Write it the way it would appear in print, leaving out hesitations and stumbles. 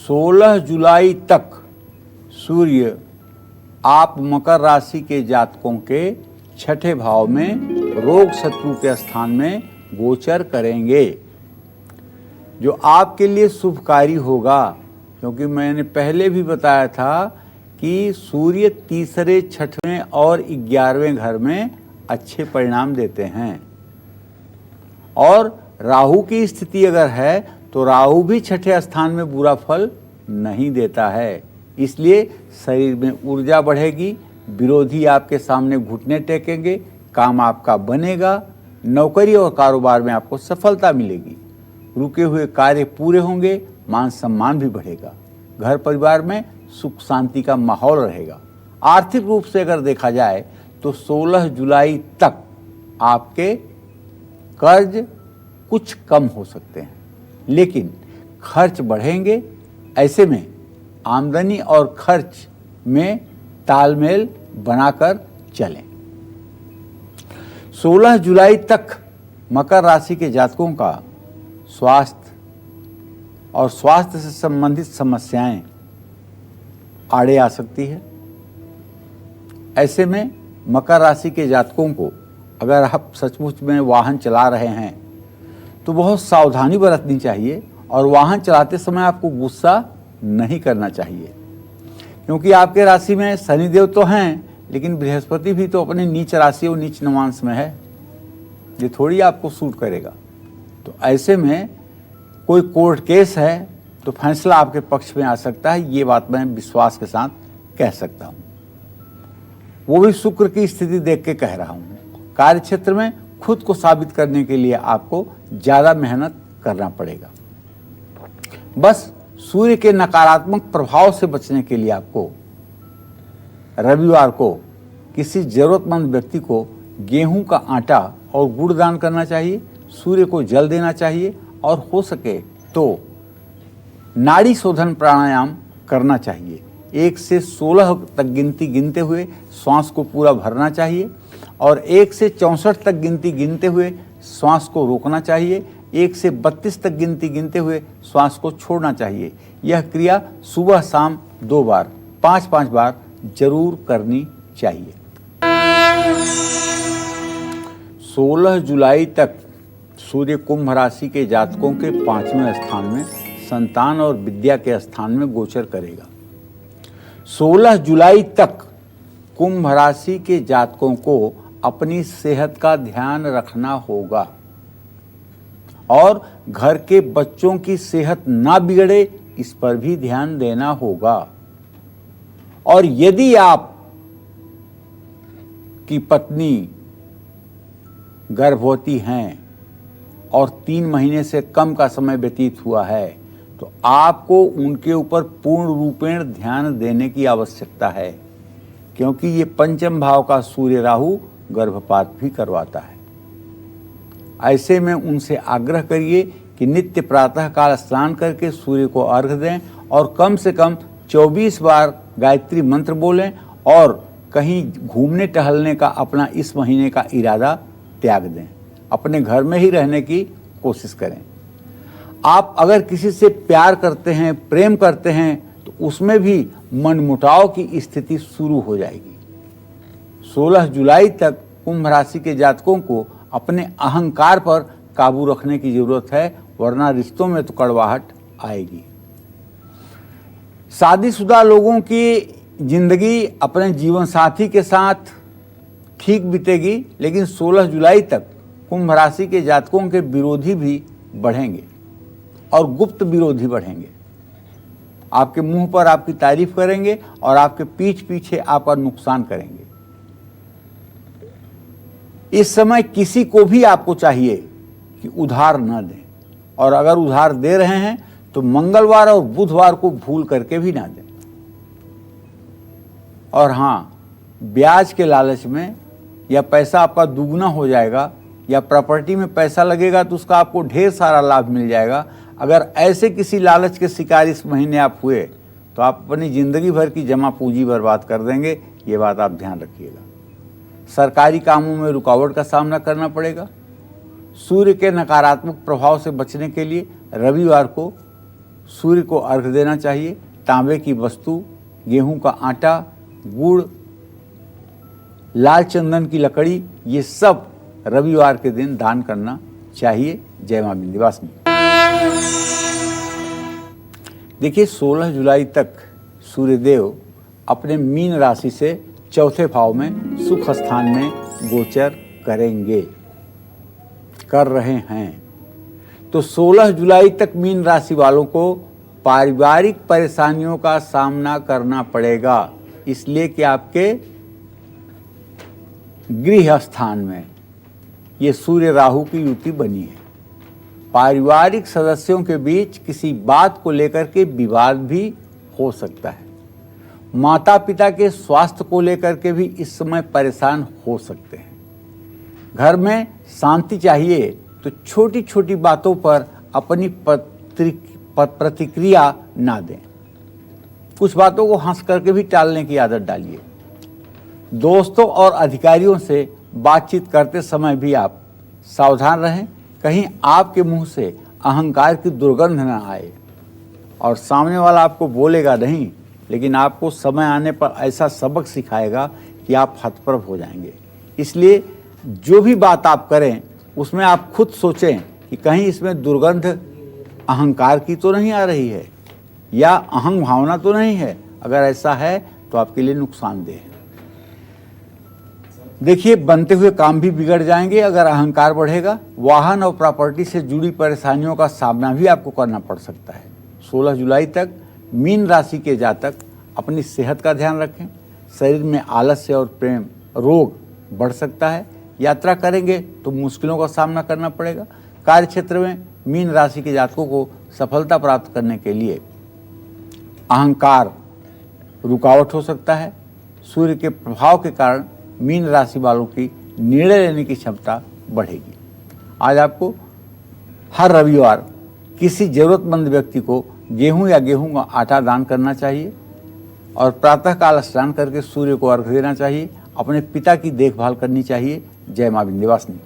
16 जुलाई तक सूर्य आप मकर राशि के जातकों के छठे भाव में रोग शत्रु के स्थान में गोचर करेंगे, जो आपके लिए शुभकारी होगा। क्योंकि मैंने पहले भी बताया था कि सूर्य तीसरे, छठवें और 11वें घर में अच्छे परिणाम देते हैं, और राहु की स्थिति अगर है तो राहु भी छठे स्थान में बुरा फल नहीं देता है। इसलिए शरीर में ऊर्जा बढ़ेगी, विरोधी आपके सामने घुटने टेकेंगे, काम आपका बनेगा, नौकरी और कारोबार में आपको सफलता मिलेगी, रुके हुए कार्य पूरे होंगे, मान सम्मान भी बढ़ेगा, घर परिवार में सुख शांति का माहौल रहेगा। आर्थिक रूप से अगर देखा जाए तो 16 जुलाई तक आपके कर्ज कुछ कम हो सकते हैं, लेकिन खर्च बढ़ेंगे। ऐसे में आमदनी और खर्च में तालमेल बनाकर चलें। 16 जुलाई तक मकर राशि के जातकों का स्वास्थ्य और स्वास्थ्य से संबंधित समस्याएं आड़े आ सकती है। ऐसे में मकर राशि के जातकों को अगर आप सचमुच में वाहन चला रहे हैं तो बहुत सावधानी बरतनी चाहिए, और वाहन चलाते समय आपको गुस्सा नहीं करना चाहिए, क्योंकि आपके राशि में शनिदेव तो हैं, लेकिन बृहस्पति भी तो अपने नीच राशि और नीच नवांश में है, ये थोड़ी आपको सूट करेगा। तो ऐसे में कोई कोर्ट केस है तो फैसला आपके पक्ष में आ सकता है, ये बात मैं विश्वास के साथ कह सकता हूँ। वो भी शुक्र की स्थिति देख के कह रहा हूँ। कार्य क्षेत्र में खुद को साबित करने के लिए आपको ज़्यादा मेहनत करना पड़ेगा। बस सूर्य के नकारात्मक प्रभाव से बचने के लिए आपको रविवार को किसी जरूरतमंद व्यक्ति को गेहूं का आटा और गुड़ दान करना चाहिए, सूर्य को जल देना चाहिए, और हो सके तो नाड़ी शोधन प्राणायाम करना चाहिए। 1 से 16 तक गिनती गिनते हुए श्वास को पूरा भरना चाहिए, और 1 से 64 तक गिनती गिनते हुए श्वास को रोकना चाहिए। 1 से 32 तक गिनती गिनते हुए श्वास को छोड़ना चाहिए। यह क्रिया सुबह शाम 2 बार 5-5 बार जरूर करनी चाहिए। 16 जुलाई तक सूर्य कुंभ राशि के जातकों के 5वें स्थान में संतान और विद्या के स्थान में गोचर करेगा। 16 जुलाई तक कुंभ राशि के जातकों को अपनी सेहत का ध्यान रखना होगा, और घर के बच्चों की सेहत ना बिगड़े इस पर भी ध्यान देना होगा। और यदि आप की पत्नी गर्भवती हैं और 3 महीने से कम का समय व्यतीत हुआ है तो आपको उनके ऊपर पूर्ण रूपेण ध्यान देने की आवश्यकता है, क्योंकि ये पंचम भाव का सूर्य राहु गर्भपात भी करवाता है। ऐसे में उनसे आग्रह करिए कि नित्य प्रातः काल स्नान करके सूर्य को अर्घ्य दें, और कम से कम 24 बार गायत्री मंत्र बोलें, और कहीं घूमने टहलने का अपना इस महीने का इरादा त्याग दें। अपने घर में ही रहने की कोशिश करें। आप अगर किसी से प्यार करते हैं, प्रेम करते हैं, तो उसमें भी मनमुटाव की स्थिति शुरू हो जाएगी। 16 जुलाई तक कुंभ राशि के जातकों को अपने अहंकार पर काबू रखने की जरूरत है, वरना रिश्तों में तो कड़वाहट आएगी। शादीशुदा लोगों की जिंदगी अपने जीवन साथी के साथ ठीक बीतेगी, लेकिन 16 जुलाई तक कुंभ राशि के जातकों के विरोधी भी बढ़ेंगे, और गुप्त विरोधी बढ़ेंगे। आपके मुंह पर आपकी तारीफ करेंगे और आपके पीठ पीछे आपका नुकसान करेंगे। इस समय किसी को भी आपको चाहिए कि उधार न दें, और अगर उधार दे रहे हैं तो मंगलवार और बुधवार को भूल करके भी ना दें। और हाँ, ब्याज के लालच में या पैसा आपका दुगना हो जाएगा या प्रॉपर्टी में पैसा लगेगा तो उसका आपको ढेर सारा लाभ मिल जाएगा, अगर ऐसे किसी लालच के शिकार इस महीने आप हुए तो आप अपनी ज़िंदगी भर की जमा पूंजी बर्बाद कर देंगे। ये बात आप ध्यान रखिएगा। सरकारी कामों में रुकावट का सामना करना पड़ेगा। सूर्य के नकारात्मक प्रभाव से बचने के लिए रविवार को सूर्य को अर्घ देना चाहिए। तांबे की वस्तु, गेहूं का आटा, गुड़, लाल चंदन की लकड़ी, ये सब रविवार के दिन दान करना चाहिए। जय मां विंध्यवासिनी। देखिए 16 जुलाई तक सूर्यदेव अपने मीन राशि से चौथे भाव में सुख स्थान में गोचर करेंगे, कर रहे हैं। तो 16 जुलाई तक मीन राशि वालों को पारिवारिक परेशानियों का सामना करना पड़ेगा, इसलिए कि आपके गृह स्थान में ये सूर्य राहु की युति बनी है। पारिवारिक सदस्यों के बीच किसी बात को लेकर के विवाद भी हो सकता है। माता पिता के स्वास्थ्य को लेकर के भी इस समय परेशान हो सकते हैं। घर में शांति चाहिए तो छोटी छोटी बातों पर अपनी प्रतिक्रिया ना दें। कुछ बातों को हंस करके भी टालने की आदत डालिए। दोस्तों और अधिकारियों से बातचीत करते समय भी आप सावधान रहें, कहीं आपके मुंह से अहंकार की दुर्गंध न आए। और सामने वाला आपको बोलेगा नहीं, लेकिन आपको समय आने पर ऐसा सबक सिखाएगा कि आप हतप्रभ हो जाएंगे। इसलिए जो भी बात आप करें उसमें आप खुद सोचें कि कहीं इसमें दुर्गंध अहंकार की तो नहीं आ रही है या अहंग भावना तो नहीं है। अगर ऐसा है तो आपके लिए नुकसानदेह है। देखिए बनते हुए काम भी बिगड़ जाएंगे अगर अहंकार बढ़ेगा। वाहन और प्रॉपर्टी से जुड़ी परेशानियों का सामना भी आपको करना पड़ सकता है। 16 जुलाई तक मीन राशि के जातक अपनी सेहत का ध्यान रखें। शरीर में आलस्य और प्रेम रोग बढ़ सकता है। यात्रा करेंगे तो मुश्किलों का सामना करना पड़ेगा। कार्य क्षेत्र में मीन राशि के जातकों को सफलता प्राप्त करने के लिए अहंकार रुकावट हो सकता है। सूर्य के प्रभाव के कारण मीन राशि वालों की निर्णय लेने की क्षमता बढ़ेगी। आज आपको हर रविवार किसी जरूरतमंद व्यक्ति को गेहूं या गेहूं का आटा दान करना चाहिए और प्रातःकाल स्नान करके सूर्य को अर्घ्य देना चाहिए। अपने पिता की देखभाल करनी चाहिए। जय मां विंध्यवासिनी।